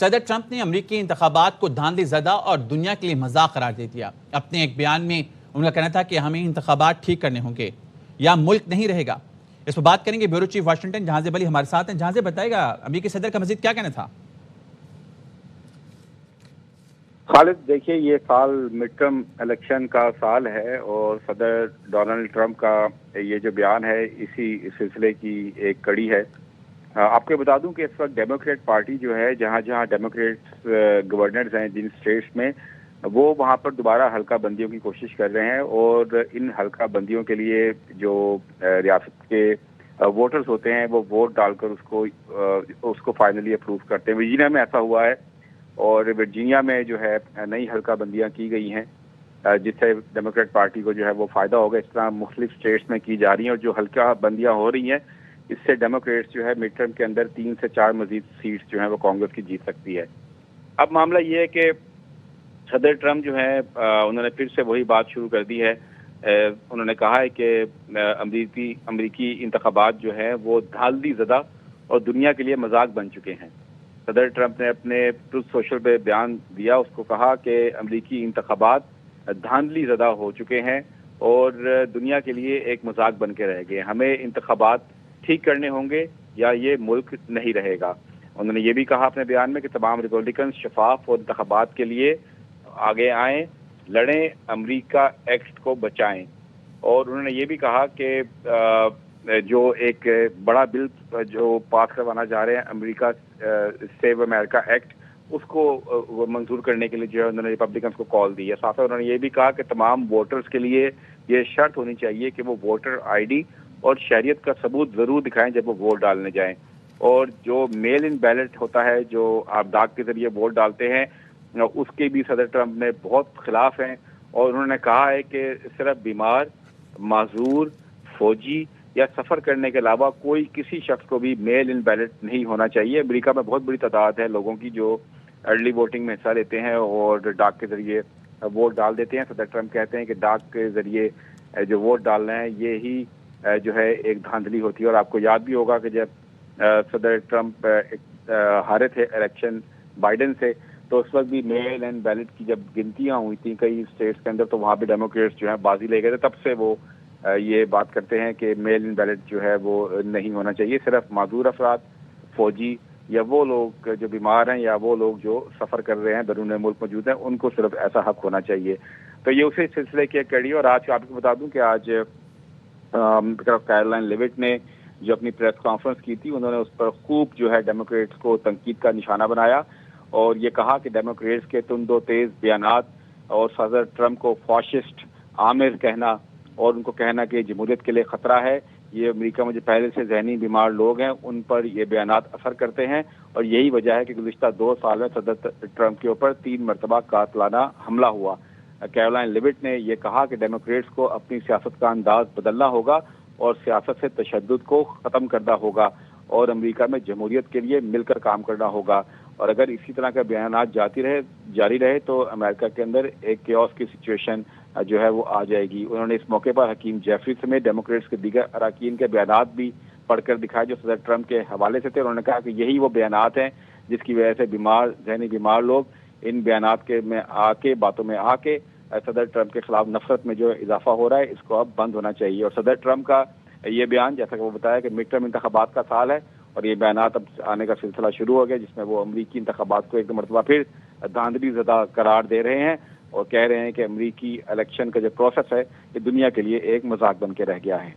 صدر ٹرمپ نے امریکی انتخابات کو دھاندلی زدہ اور دنیا کے لیے مذاق قرار دے دیا۔ اپنے ایک بیان میں ان کا کہنا تھا کہ ہمیں انتخابات ٹھیک کرنے ہوں گے یا ملک نہیں رہے گا۔ اس پر بات کریں گے بیورو چیف واشنگٹن جہاں علی ہمارے ساتھ ہیں۔ جہاں بتائے گا امریکی صدر کا مزید کیا کہنا تھا؟ خالد دیکھیے، یہ سال مڈ ٹرم الیکشن کا سال ہے اور صدر ڈونلڈ ٹرمپ کا یہ جو بیان ہے اسی سلسلے کی ایک کڑی ہے۔ آپ کو بتا دوں کہ اس وقت ڈیموکریٹ پارٹی جو ہے، جہاں جہاں ڈیموکریٹس گورنرز ہیں جن اسٹیٹس میں، وہ وہاں پر دوبارہ حلقہ بندیوں کی کوشش کر رہے ہیں اور ان حلقہ بندیوں کے لیے جو ریاست کے ووٹرز ہوتے ہیں وہ ووٹ ڈال کر اس کو فائنلی اپروو کرتے ہیں۔ ورجینیا میں ایسا ہوا ہے اور ورجینیا میں جو ہے نئی حلقہ بندیاں کی گئی ہیں جس سے ڈیموکریٹ پارٹی کو جو ہے وہ فائدہ ہوگا۔ اس طرح مختلف اسٹیٹس میں کی جا رہی ہیں اور جو حلقہ بندیاں ہو رہی ہیں اس سے ڈیموکریٹس جو ہے مڈ ٹرم کے اندر 3 سے 4 مزید سیٹس جو ہیں وہ کانگریس کی جیت سکتی ہے۔ اب معاملہ یہ ہے کہ صدر ٹرمپ جو ہے انہوں نے پھر سے وہی بات شروع کر دی ہے۔ انہوں نے کہا ہے کہ امریکی انتخابات جو ہے وہ دھاندلی زدہ اور دنیا کے لیے مذاق بن چکے ہیں۔ صدر ٹرمپ نے اپنے ٹروتھ سوشل پہ بیان دیا، اس کو کہا کہ امریکی انتخابات دھاندلی زدہ ہو چکے ہیں اور دنیا کے لیے ایک مذاق بن کے رہ گئے۔ ہمیں انتخابات ٹھیک کرنے ہوں گے یا یہ ملک نہیں رہے گا۔ انہوں نے یہ بھی کہا اپنے بیان میں کہ تمام ریپبلکنز شفاف اور انتخابات کے لیے آگے آئیں، لڑیں، امریکہ ایکٹ کو بچائیں۔ اور انہوں نے یہ بھی کہا کہ جو ایک بڑا بل جو پاس کروانا چاہ رہے ہیں امریکہ سیو امریکہ ایکٹ، اس کو منظور کرنے کے لیے جو ہے انہوں نے ریپبلکنز کو کال دی ہے۔ ساتھ انہوں نے یہ بھی کہا کہ تمام ووٹرز کے لیے یہ شرط ہونی چاہیے کہ وہ ووٹر آئی ڈی اور شہریت کا ثبوت ضرور دکھائیں جب وہ ووٹ ڈالنے جائیں۔ اور جو میل ان بیلٹ ہوتا ہے، جو آپ ڈاک کے ذریعے ووٹ ڈالتے ہیں، اس کے بھی صدر ٹرمپ نے بہت خلاف ہیں اور انہوں نے کہا ہے کہ صرف بیمار، معذور، فوجی یا سفر کرنے کے علاوہ کوئی کسی شخص کو بھی میل ان بیلٹ نہیں ہونا چاہیے۔ امریکہ میں بہت بڑی تعداد ہے لوگوں کی جو ارلی ووٹنگ میں حصہ لیتے ہیں اور ڈاک کے ذریعے ووٹ ڈال دیتے ہیں۔ صدر ٹرمپ کہتے ہیں کہ ڈاک کے ذریعے جو ووٹ ڈالنا ہے یہی جو ہے ایک دھاندلی ہوتی ہے۔ اور آپ کو یاد بھی ہوگا کہ جب صدر ٹرمپ ہارے تھے الیکشن بائیڈن سے، تو اس وقت بھی میل اینڈ بیلٹ کی جب گنتیاں ہوئی تھیں کئی اسٹیٹس کے اندر، تو وہاں بھی ڈیموکریٹس جو ہیں بازی لے گئے تھے۔ تب سے وہ یہ بات کرتے ہیں کہ میل ان بیلٹ جو ہے وہ نہیں ہونا چاہیے، صرف معذور افراد، فوجی یا وہ لوگ جو بیمار ہیں یا وہ لوگ جو سفر کر رہے ہیں، بیرون ملک موجود ہیں، ان کو صرف ایسا حق ہونا چاہیے۔ تو یہ اسی سلسلے کی ایک کڑی ہے۔ اور آج آپ کو بتا دوں کہ آج کیرولائن لیوٹ نے جو اپنی پریس کانفرنس کی تھی، انہوں نے اس پر خوب جو ہے ڈیموکریٹس کو تنقید کا نشانہ بنایا اور یہ کہا کہ ڈیموکریٹس کے تند و تیز بیانات اور صدر ٹرمپ کو فاشسٹ آمر کہنا اور ان کو کہنا کہ جمہوریت کے لیے خطرہ ہے، یہ امریکہ میں جو پہلے سے ذہنی بیمار لوگ ہیں ان پر یہ بیانات اثر کرتے ہیں اور یہی وجہ ہے کہ گزشتہ 2 سال میں صدر ٹرمپ کے اوپر 3 مرتبہ قاتلانہ حملہ ہوا۔ کیرولائن لیوٹ نے یہ کہا کہ ڈیموکریٹس کو اپنی سیاست کا انداز بدلنا ہوگا اور سیاست سے تشدد کو ختم کرنا ہوگا اور امریکہ میں جمہوریت کے لیے مل کر کام کرنا ہوگا۔ اور اگر اسی طرح کے بیانات جاری رہے تو امریکہ کے اندر ایک کیوس کی سچویشن جو ہے وہ آ جائے گی۔ انہوں نے اس موقع پر حکیم جیفری سمیت ڈیموکریٹس کے دیگر اراکین کے بیانات بھی پڑھ کر دکھائے جو صدر ٹرمپ کے حوالے سے تھے۔ انہوں نے کہا کہ یہی وہ بیانات ہیں جس کی وجہ سے ذہنی بیمار لوگ ان بیانات میں آ کے باتوں میں آ کے صدر ٹرمپ کے خلاف نفرت میں جو اضافہ ہو رہا ہے اس کو اب بند ہونا چاہیے۔ اور صدر ٹرمپ کا یہ بیان، جیسا کہ وہ بتایا کہ مڈ ٹرم انتخابات کا سال ہے اور یہ بیانات اب آنے کا سلسلہ شروع ہو گیا جس میں وہ امریکی انتخابات کو ایک مرتبہ پھر دھاندلی زدہ قرار دے رہے ہیں اور کہہ رہے ہیں کہ امریکی الیکشن کا جو پروسیس ہے یہ دنیا کے لیے ایک مذاق بن کے رہ گیا ہے۔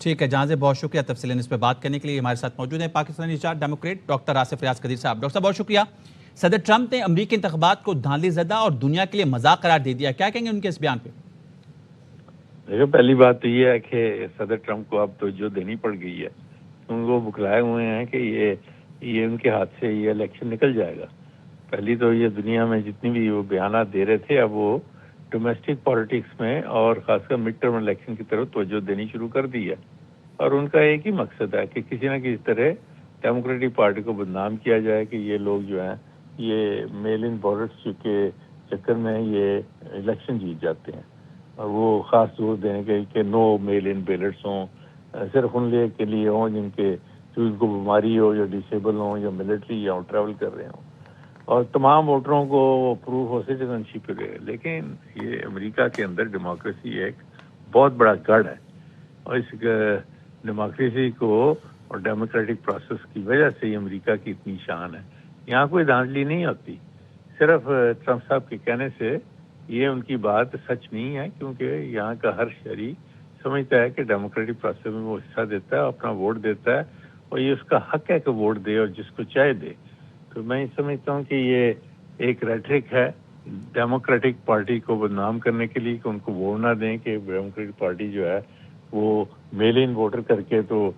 ٹھیک ہے جہاں بہت شکریہ تفصیل اس پہ بات کرنے کے لیے۔ ہمارے ساتھ موجود ہیں پاکستانی incharge democrat doctor Asif Riaz Qadeer صاحب۔ ڈاکٹر صاحب بہت شکریہ۔ صدر ٹرمپ نے امریکی انتخابات کو دھاندلی زدہ اور دنیا کے لیے مذاق قرار دے دیا، کیا کہیں گے ان کے اس بیان پہ؟ دیکھو، پہلی بات تو یہ ہے کہ صدر ٹرمپ کو اب توجہ دینی پڑ گئی ہے۔ ان کو بکھلائے ہوئے ہیں کہ یہ ان کے ہاتھ سے یہ الیکشن نکل جائے گا۔ پہلی تو یہ دنیا میں جتنی بھی وہ بیانات دے رہے تھے اب وہ ڈومیسٹک پالیٹکس میں اور خاص کر مڈ ٹرم الیکشن کی طرف توجہ دینی شروع کر دی ہے اور ان کا ایک ہی مقصد ہے کہ کسی نہ کسی طرح ڈیموکریٹک پارٹی کو بدنام کیا جائے کہ یہ لوگ جو ہیں یہ میل ان بیلٹس کے چکر میں یہ الیکشن جیت جاتے ہیں اور وہ خاص زور دینے کے کہ نو میل ان بیلٹس ہوں، صرف ان کے لیے ہوں جن کو بیماری ہو یا ڈسیبل ہوں یا ملٹری یا ٹریول کر رہے ہوں۔ اور تمام ووٹروں کو پروف آف سٹیزن شپ دے. لیکن یہ امریکہ کے اندر ڈیموکریسی ایک بہت بڑا گڑھ ہے، اور اس ڈیموکریسی کو اور ڈیموکریٹک پروسیس کی وجہ سے ہی امریکہ کی اتنی شان ہے. یہاں کوئی دھاندلی نہیں ہوتی. صرف ٹرمپ صاحب کے کہنے سے یہ ان کی بات سچ نہیں ہے، کیونکہ یہاں کا ہر شہری سمجھتا ہے کہ ڈیموکریٹک پروسیس میں وہ حصہ دیتا ہے، اپنا ووٹ دیتا ہے، اور یہ اس کا حق ہے کہ ووٹ دے اور جس کو چاہے دے. تو میں سمجھتا ہوں کہ یہ ایک ریٹرک ہے ڈیموکریٹک پارٹی کو بدنام کرنے کے لیے، کہ ان کو ووٹ نہ دیں، کہ ڈیموکریٹک پارٹی جو ہے وہ میل ان ووٹر کر کے تو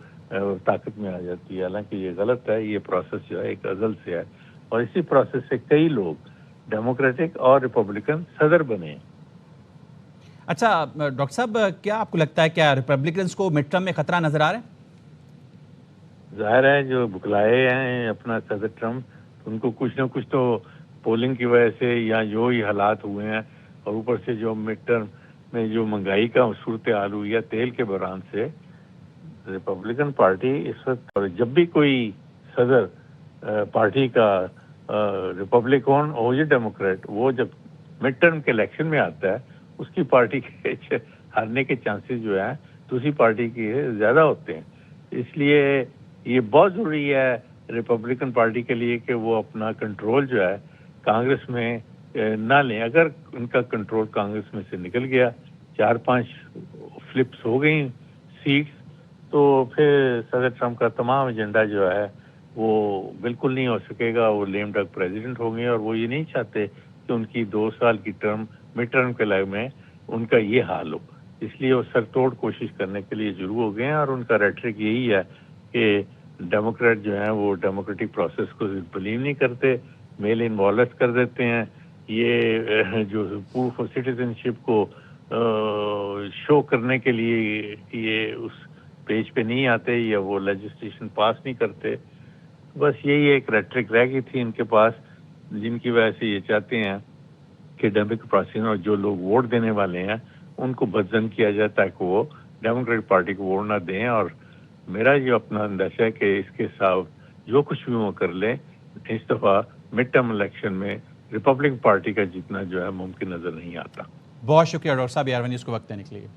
طاقت میں آ جاتی ہے. حالانکہ یہ غلط ہے. یہ پروسیس جو ہے ایک ازل سے ہے، اور اسی پروسیس سے کئی لوگ ڈیموکریٹک اور ریپبلکن صدر بنے ہیں. اچھا ڈاکٹر صاحب، کیا آپ کو لگتا ہے کیا ریپبلکنز کو مڈ ٹرم میں خطرہ نظر آ رہا ہے؟ ظاہر ہے جو بکلائے ہیں اپنا صدر ٹرمپ، ان کو کچھ نہ کچھ تو پولنگ کی وجہ سے یا جو ہی حالات ہوئے ہیں، اور اوپر سے جو مڈ ٹرم میں جو مہنگائی کا صورتحال ہوئی ہے تیل کے بحران سے، ریپبلکن پارٹی اس وقت، جب بھی کوئی صدر پارٹی کا ریپبلکن اور یہ ڈیموکریٹ، وہ جب مڈ ٹرم کے الیکشن میں آتا ہے، اس کی پارٹی کے ہارنے کے چانسز جو ہیں دوسری پارٹی کے زیادہ ہوتے ہیں. اس لیے یہ بہت ضروری ہے ریپبلکن پارٹی کے لیے کہ وہ اپنا کنٹرول جو ہے کانگریس میں نہ لیں. اگر ان کا کنٹرول کانگریس میں سے نکل گیا، 4-5 فلپس ہو گئی سیٹس، تو پھر صدر ٹرمپ کا تمام ایجنڈا جو ہے وہ بالکل نہیں ہو سکے گا. وہ لیم ڈک پریزیڈنٹ ہوں گے، اور وہ یہ نہیں چاہتے کہ ان کی 2 سال کی ٹرم مڈ ٹرم کے لائف میں ان کا یہ حال ہو. اس لیے وہ سر توڑ کوشش کرنے کے لیے ضرور ہو گئے ہیں، اور ان کا ریٹرک یہی ہے کہ ڈیموکریٹ جو ہیں وہ ڈیموکریٹک پروسیس کو بلیو نہیں کرتے، میل ان والٹ کر دیتے ہیں. یہ جو پروف آف سٹیزن شپ کو شو کرنے کے لیے یہ اس پیج پہ نہیں آتے، یا وہ لیجسلیشن پاس نہیں کرتے. بس یہی ایک ریٹرک رہ گئی تھی ان کے پاس، جن کی وجہ سے یہ چاہتے ہیں کہ ڈیموکریٹک پروسیس اور جو لوگ ووٹ دینے والے ہیں ان کو بدزن کیا جائے تاکہ وہ ڈیموکریٹک پارٹی کو ووٹ نہ دیں. اور میرا جو اپنا اندیشہ ہے کہ اس کے ساتھ جو کچھ بھی وہ کر لیں، اس دفعہ مڈ ٹرم الیکشن میں ریپبلکن پارٹی کا جیتنا جو ہے ممکن نظر نہیں آتا. بہت شکریہ ڈاکٹر صاحب، AR1 نیوز کو وقت دینے کے لیے.